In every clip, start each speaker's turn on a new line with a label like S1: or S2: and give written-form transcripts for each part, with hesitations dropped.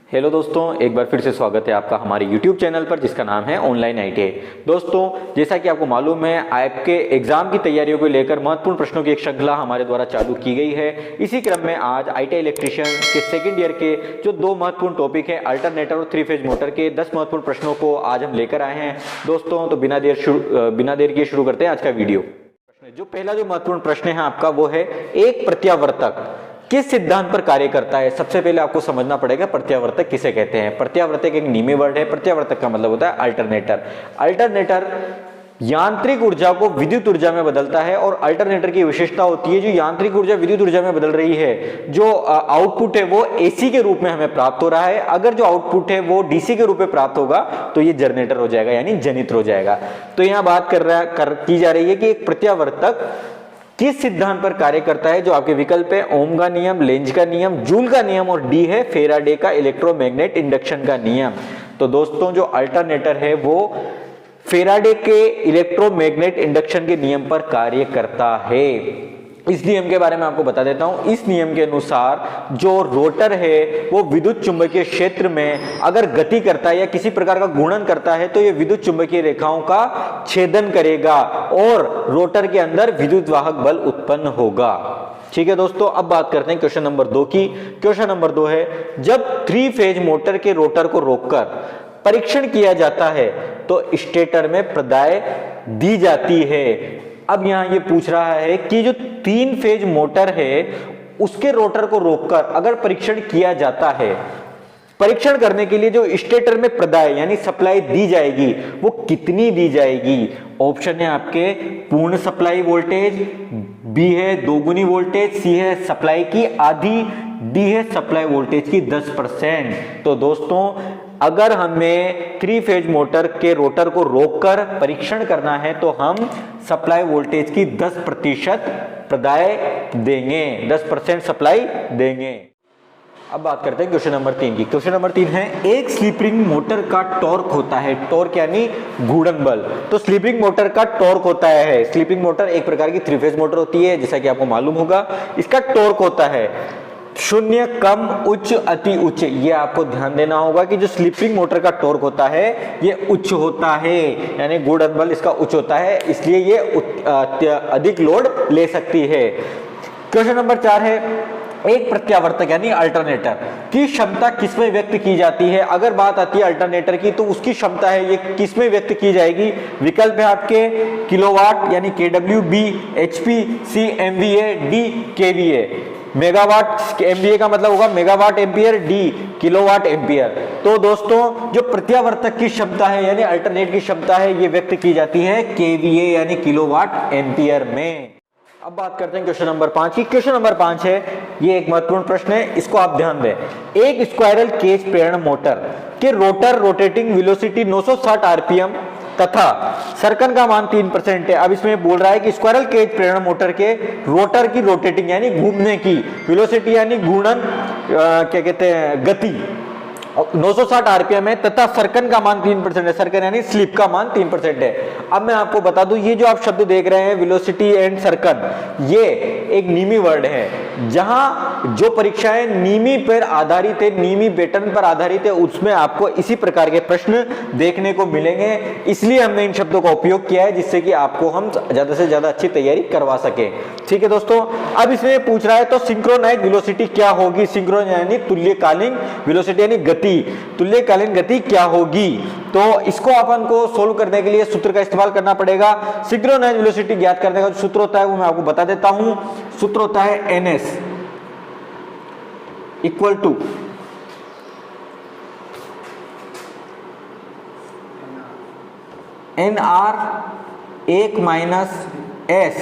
S1: Hello दोस्तों, एक बार फिर से स्वागत है आपका हमारे YouTube चैनल पर जिसका नाम है ऑनलाइन ITI। दोस्तों, जैसा कि आपको मालूम है, आपके एग्जाम की तैयारियों को लेकर महत्वपूर्ण प्रश्नों की एक श्रृंखला हमारे द्वारा चालू की गई है। इसी क्रम में आज ITI इलेक्ट्रीशियन के सेकंड ईयर के जो दो महत्वपूर्ण टॉपिक है, अल्टरनेटर और 3 फेज मोटर के 10 महत्वपूर्ण प्रश्नों को आज हम लेकर आए हैं। दोस्तों, तो बिना देर किए शुरू करते हैं आज का वीडियो। जो पहला जो महत्वपूर्ण प्रश्न है आपका, वो है एक प्रत्यावर्तक किस सिद्धांत पर कार्य करता है। सबसे पहले आपको समझना पड़ेगा प्रत्यावर्तक किसे कहते हैं। प्रत्यावर्तक एक नीमी वर्ड है। प्रत्यावर्तक का मतलब होता है अल्टरनेटर। अल्टरनेटर यांत्रिक ऊर्जा को विद्युत ऊर्जा में बदलता है और अल्टरनेटर की विशेषता होती है जो यांत्रिक ऊर्जा विद्युत ऊर्जा में बदल रही है, जो आउटपुट है वो AC के रूप में हमें प्राप्त हो रहा है। अगर जो आउटपुट है वो DC के रूप में प्राप्त होगा तो ये जनरेटर हो जाएगा, यानी जनित्र हो जाएगा। तो यहाँ बात की जा रही है कि एक प्रत्यावर्तक किस सिद्धांत पर कार्य करता है। जो आपके विकल्प है, ओम का नियम, लेंज का नियम, जूल का नियम, और डी है फेराडे का इलेक्ट्रोमैग्नेट इंडक्शन का नियम। तो दोस्तों, जो अल्टरनेटर है वो फेराडे के इलेक्ट्रोमैग्नेट इंडक्शन के नियम पर कार्य करता है। इस नियम के बारे में आपको बता देता हूं। इस नियम के अनुसार जो रोटर है वो विद्युत चुंबकीय क्षेत्र में अगर गति करता है या किसी प्रकार का गुणन करता है तो ये विद्युत चुंबकीय रेखाओं का छेदन करेगा और रोटर के अंदर विद्युत वाहक बल उत्पन्न होगा। ठीक है दोस्तों, अब बात करते हैं क्वेश्चन नंबर 2 की। क्वेश्चन नंबर 2 है, जब 3 फेज मोटर के रोटर को रोककर परीक्षण किया जाता है तो स्टेटर में प्रदाय दी जाती है। अब यहां ये पूछ रहा है कि जो 3 फेज मोटर है उसके रोटर को रोककर अगर परीक्षण किया जाता है, परीक्षण करने के लिए जो स्टेटर में प्रदाय यानी सप्लाई दी जाएगी वो कितनी दी जाएगी। ऑप्शन है आपके पूर्ण सप्लाई वोल्टेज, बी है दोगुनी वोल्टेज, सी है सप्लाई की आधी, डी है सप्लाई वोल्टेज की 10%। तो दोस्तों, अगर हमें 3 फेज मोटर के रोटर को रोककर परीक्षण करना है तो हम सप्लाई वोल्टेज की 10% प्रदाय देंगे, 10% सप्लाई देंगे। अब बात करते हैं क्वेश्चन नंबर 3 की। क्वेश्चन नंबर 3 है, एक स्लिप रिंग मोटर का टॉर्क होता है। टॉर्क यानी घूर्णन बल। तो स्लिप रिंग मोटर का टॉर्क होता है। स्लिप रिंग मोटर एक प्रकार की 3 फेज मोटर होती है, जैसा कि आपको मालूम होगा। इसका टॉर्क होता है शून्य, कम, उच्च, अति उच्च। ये आपको ध्यान देना होगा कि जो स्लिप रिंग मोटर का टॉर्क होता है ये उच्च होता है, यानी घूर्णन बल इसका उच्च होता है, इसलिए ये अधिक लोड ले सकती है। क्वेश्चन नंबर 4 है, एक प्रत्यावर्तक यानी अल्टरनेटर की क्षमता किसमें व्यक्त की जाती है। अगर बात आती है अल्टरनेटर की तो उसकी क्षमता है ये किसमें व्यक्त की जाएगी। विकल्प है आपके किलोवाट यानी KW, B HP, C MVA, D KVA। Megawatt MVA का मतलब होगा megawatt ampere, D kilowatt ampere. तो दोस्तों, जो प्रत्यावर्तक की क्षमता है यानी अल्टरनेट की क्षमता है ये व्यक्त की जाती है KVA यानी किलोवाट एम्पियर में। अब बात करते हैं क्वेश्चन नंबर 5 की। क्वेश्चन नंबर 5 है, ये एक महत्वपूर्ण प्रश्न है, इसको आप ध्यान दें। एक स्क्वायरल केज प्रेरण मोटर के रोटर रोटेटिंग वेलोसिटी 960 RPM तथा सर्कन का मान 3% है। अब इसमें बोल रहा है कि स्क्वायरल केज प्रेरण मोटर के रोटर की रोटेटिंग यानी घूमने की वेलोसिटी यानी घूर्णन क्या कहते हैं गति 960 RPM है तथा सर्कन का मान 3% है। सर्कन यानी स्लिप का मान 3% है। अब मैं आपको बता दूं, ये जो आप शब्द देख रहे हैं वेलोसिटी एंड सर्कन, ये एक नीमी वर्ड है। जहां जो परीक्षाएं नीमी पर आधारित है, नीमी पैटर्न पर आधारित है, उसमें आपको इसी प्रकार के प्रश्न देखने को मिलेंगे। इसलिए हमने इन शब्दों का उपयोग किया है जिससे कि आपको हम ज्यादा से ज्यादा अच्छी तैयारी करवा सके। ठीक है दोस्तों, अब इसमें पूछ रहा है तो सिंक्रोनाइज वेलोसिटी क्या होगी। सिंक्रोन यानी तुल्यकालीन वेलोसिटी यानी गति, तुल्यकालीन गति क्या होगी। तो इसको अपन को सोल्व करने के लिए सूत्र का इस्तेमाल करना पड़ेगा। सिंक्रोनाइज वेलोसिटी ज्ञात करने का जो सूत्र होता है वो मैं आपको बता देता हूं। सूत्र होता है NS equal to NR 1 minus S।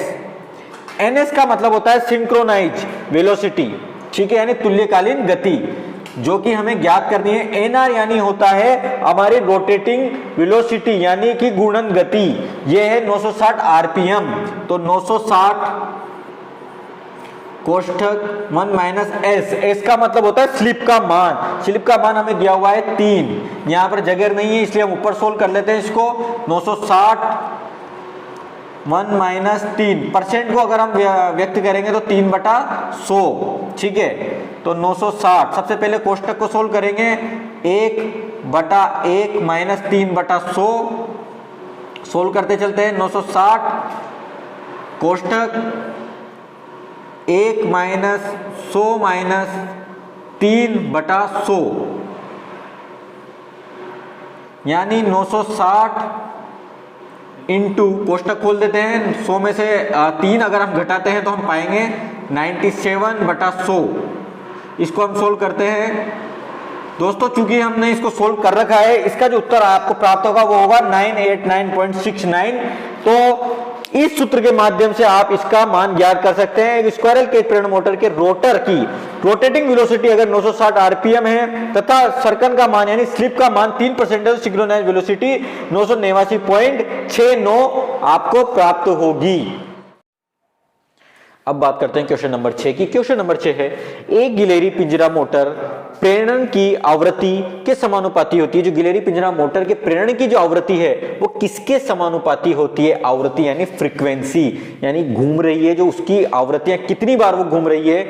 S1: NS का मतलब होता है सिंक्रोनाइज वेलोसिटी, ठीक है, यानी तुल्यकालीन गति, जो कि हमें ज्ञात करनी है। NR यानी होता है हमारी रोटेटिंग वेलोसिटी यानी कि घूर्णन गति, ये है 960 RPM। तो 960 कोष्ठक 1 माइनस S का मतलब होता है स्लिप का मान। स्लिप का मान हमें दिया हुआ है 3, यहाँ पर जगह नहीं है इसलिए हम ऊपर सोल्व कर लेते हैं इसको। 960 1 माइनस 3% को अगर हम व्यक्त करेंगे तो 3/100, ठीक है। तो 960, सबसे पहले कोष्टक को सोल्व करेंगे, 1/1 माइनस 3/100, सोल्व करते चलते हैं। 960 कोष्टक 1 माइनस 100 माइनस 3/100 यानी 960 इंटू, कोष्टक खोल देते हैं, 100 में से 3 अगर हम घटाते हैं तो हम पाएंगे 97/100। इसको हम सोल्व करते हैं दोस्तों। चूंकि हमने इसको सोल्व कर रखा है, इसका जो उत्तर आपको प्राप्त होगा वो होगा 989.69। तो इस सूत्र के माध्यम से आप इसका मान ज्ञात कर सकते हैं। एक स्क्वायरल केज प्रेरण मोटर के रोटर की रोटेटिंग वेलोसिटी अगर 960 आरपीएम है तथा सर्कन का मान यानी स्लिप का मान 3% है, सिंक्रोनाइज वेलोसिटी 989.69 आपको प्राप्त होगी। अब बात करते हैं क्वेश्चन नंबर 6 की। क्वेश्चन नंबर 6 है, एक गिलेरी पिंजरा मोटर प्रेरण की आवृत्ति के समानुपाती होती है। जो गिलेरी पिंजरा मोटर के प्रेरण की जो आवृत्ति है वो किसके समानुपाती होती है? आवृत्ति यानी फ्रीक्वेंसी, यानी घूम रही है जो उसकी आवृत्तियां कितनी बार वो घूम रही है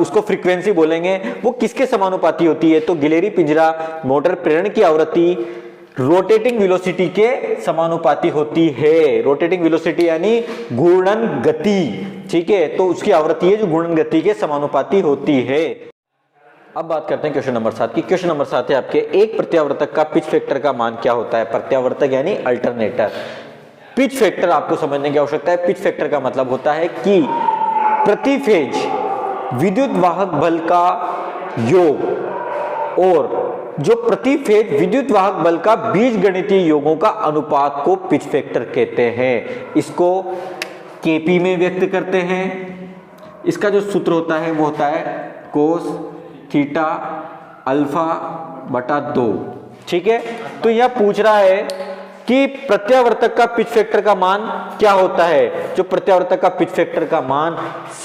S1: उसको फ्रीक्वेंसी बोलेंगे। वो किसके समानुपाती होती है? तो गिलेरी पिंजरा मोटर प्रेरण की आवृत्ति रोटेटिंग वेलोसिटी के समानुपाती होती है। रोटेटिंग वेलोसिटी यानी घूर्णन गति, ठीक है। तो उसकी आवृत्ति है जो घूर्णन गति के समानुपाती होती है। अब बात करते हैं क्वेश्चन नंबर 7 की। क्वेश्चन नंबर 7 है आपके, एक प्रत्यावर्तक का पिच फैक्टर का मान क्या होता है? प्रत्यावर्तक यानी अल्टरनेटर। पिच फैक्टर आपको समझने की आवश्यकता है। पिच फैक्टर का मतलब होता है कि प्रति फेज विद्युत वाहक बल का योग और जो प्रति फेज विद्युत वाहक बल का बीजगणितीय योगों का अनुपात को पिच फैक्टर कहते हैं। इसको केपी में व्यक्त करते हैं। इसका जो सूत्र होता है वो होता है कोस थीटा अल्फा बटा 2, ठीक है। तो यह पूछ रहा है कि प्रत्यावर्तक का पिच फैक्टर का मान क्या होता है? जो प्रत्यावर्तक का पिच फैक्टर का मान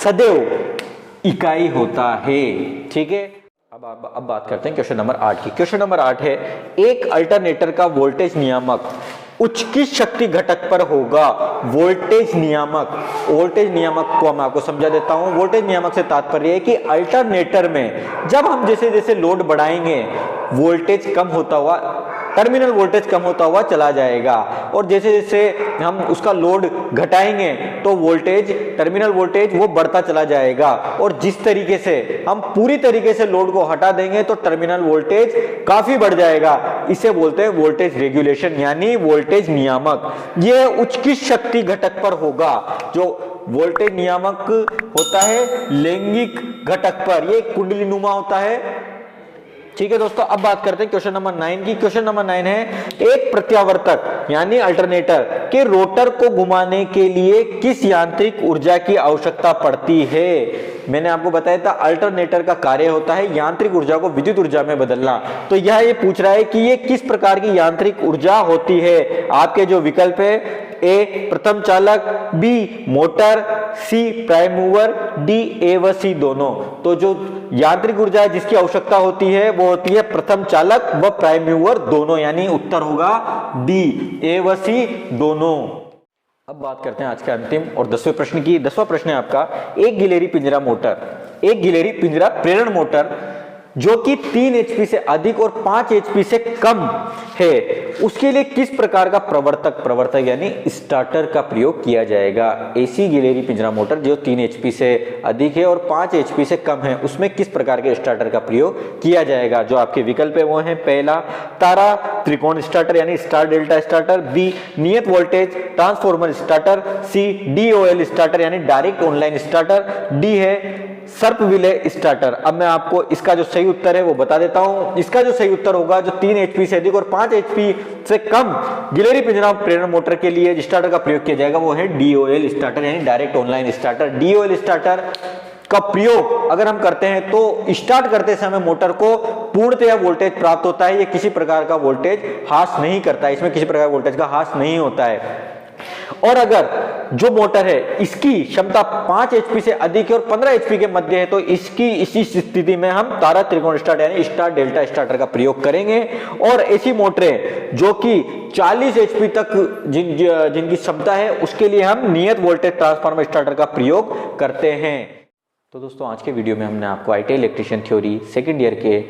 S1: सदैव इकाई होता है, ठीक है। अब बात करते हैं क्वेश्चन नंबर 8 की। क्वेश्चन नंबर 8 है, एक अल्टरनेटर का वोल्टेज नियामक उच्च किस शक्ति घटक पर होगा? वोल्टेज नियामक, वोल्टेज नियामक को मैं आपको समझा देता हूं। वोल्टेज नियामक से तात्पर्य है कि अल्टरनेटर में जब हम जैसे जैसे लोड बढ़ाएंगे वोल्टेज कम होता हुआ, टर्मिनल वोल्टेज कम होता हुआ चला जाएगा, और जैसे जैसे हम उसका लोड घटाएंगे तो वोल्टेज, टर्मिनल वोल्टेज वो बढ़ता चला जाएगा। और जिस तरीके से हम पूरी तरीके से लोड को हटा देंगे तो टर्मिनल वोल्टेज काफी बढ़ जाएगा। इसे बोलते हैं वोल्टेज रेगुलेशन यानी वोल्टेज नियामक। ये उच्च किस शक्ति घटक पर होगा? जो वोल्टेज नियामक होता है लैंगिक घटक पर, ये कुंडली नुमा होता है, ठीक है दोस्तों। अब बात करते हैं क्वेश्चन नंबर 9 की। क्वेश्चन नंबर 9 है, एक प्रत्यावर्तक यानी अल्टरनेटर के रोटर को घुमाने के लिए किस यांत्रिक ऊर्जा की आवश्यकता पड़ती है? मैंने आपको बताया था अल्टरनेटर का कार्य होता है यांत्रिक ऊर्जा को विद्युत ऊर्जा में बदलना। तो यह ये पूछ रहा है कि ये किस प्रकार की यांत्रिक ऊर्जा होती है? आपके जो विकल्प है, ए प्रथम चालक, B motor, C prime mover, D A व सी दोनों। तो जो यांत्रिक ऊर्जा है जिसकी आवश्यकता होती है वो होती है प्रथम चालक व प्राइम मूवर दोनों, यानी उत्तर होगा डी, ए व सी दोनों। अब बात करते हैं आज के अंतिम और 10वें प्रश्न की। 10वां प्रश्न है आपका, एक गिलेरी पिंजरा मोटर, एक गिलेरी पिंजरा प्रेरण मोटर जो कि 3 HP से अधिक और 5 HP से कम है, उसके लिए किस प्रकार का प्रवर्तक यानी स्टार्टर का प्रयोग किया जाएगा? ऐसी गिलेरी पिंजरा मोटर जो 3 HP से अधिक है और 5 HP से कम है, उसमें किस प्रकार के स्टार्टर का प्रयोग किया जाएगा? जो आपके विकल्प है वो है, पहला तारा त्रिकोण स्टार्टर यानी स्टार डेल्टा स्टार्टर, बी नियत वोल्टेज ट्रांसफॉर्मर स्टार्टर, सी DOL स्टार्टर यानी डायरेक्ट ऑनलाइन स्टार्टर, डी है सर्प विले स्टार्टर। अब मैं आपको इसका जो सही उत्तर है वो बता देता हूं। इसका जो सही उत्तर होगा, जो 3 HP से अधिक और 5 HP से कम गिलेरी पिंजरा प्रेरण मोटर के लिए स्टार्टर का प्रयोग किया जाएगा वो है DOL स्टार्टर यानी direct online starter. DOL starter का प्रयोग अगर हम करते हैं तो स्टार्ट करते समय मोटर को पूर्णतया वोल्टेज प्राप्त होता है। ये किसी प्रकार का वोल्टेज ह्रास नहीं करता है, इसमें किसी प्रकार वोल्टेज का ह्रास नहीं होता है। और अगर जो मोटर है इसकी क्षमता 5 HP से अधिक है और 15 HP के मध्य है तो इसकी इसी स्थिति में हम तारा त्रिकोण स्टार्टर यानी स्टार डेल्टा स्टार्टर का प्रयोग करेंगे। और ऐसी मोटरें जो कि 40 HP तक जिनकी क्षमता है उसके लिए हम नियत वोल्टेज ट्रांसफार्मर स्टार्टर का प्रयोग करते हैं। तो दोस्तों आज के वीडियो में हमने आपको ITI electrician theory second year के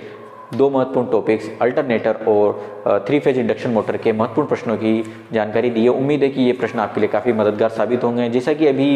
S1: दो महत्वपूर्ण टॉपिक्स अल्टरनेटर और 3 फेज इंडक्शन मोटर के महत्वपूर्ण प्रश्नों की जानकारी दी है। उम्मीद है कि ये प्रश्न आपके लिए काफ़ी मददगार साबित होंगे। जैसा कि अभी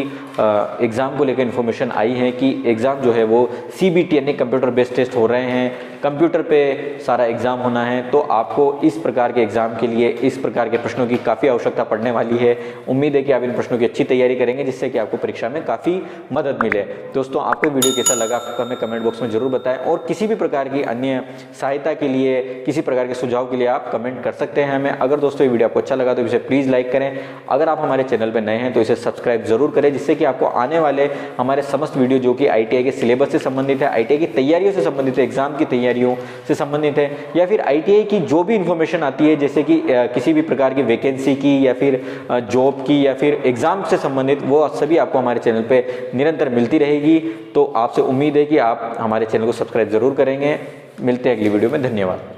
S1: एग्ज़ाम को लेकर इन्फॉर्मेशन आई है कि एग्ज़ाम जो है वो CBT यानी कंप्यूटर बेस्ड टेस्ट हो रहे हैं, कंप्यूटर पे सारा एग्ज़ाम होना है, तो आपको इस प्रकार के एग्ज़ाम के लिए इस प्रकार के प्रश्नों की काफ़ी आवश्यकता पड़ने वाली है। उम्मीद है कि आप इन प्रश्नों की अच्छी तैयारी करेंगे जिससे कि आपको परीक्षा में काफ़ी मदद मिले। दोस्तों आपको वीडियो कैसा लगा हमें कमेंट बॉक्स में जरूर बताएं और किसी भी प्रकार की अन्य सहायता के लिए, किसी प्रकार के सुझाव के लिए आप कमेंट कर सकते हैं हमें। अगर दोस्तों ये वीडियो आपको अच्छा लगा तो इसे प्लीज़ लाइक करें। अगर आप हमारे चैनल पर नए हैं तो इसे सब्सक्राइब जरूर करें जिससे कि आपको आने वाले हमारे समस्त वीडियो जो कि ITI के सिलेबस से संबंधित है, ITI की तैयारियों से संबंधित है, एग्जाम की तैयारियों से संबंधित है या फिर ITI की जो भी इंफॉर्मेशन आती है जैसे कि किसी भी प्रकार की वैकेंसी की या फिर जॉब की या फिर एग्जाम से संबंधित, वो सभी आपको हमारे चैनल पे निरंतर मिलती रहेगी। तो आपसे उम्मीद है कि आप हमारे चैनल को सब्सक्राइब जरूर करेंगे। मिलते हैं अगली वीडियो में। धन्यवाद।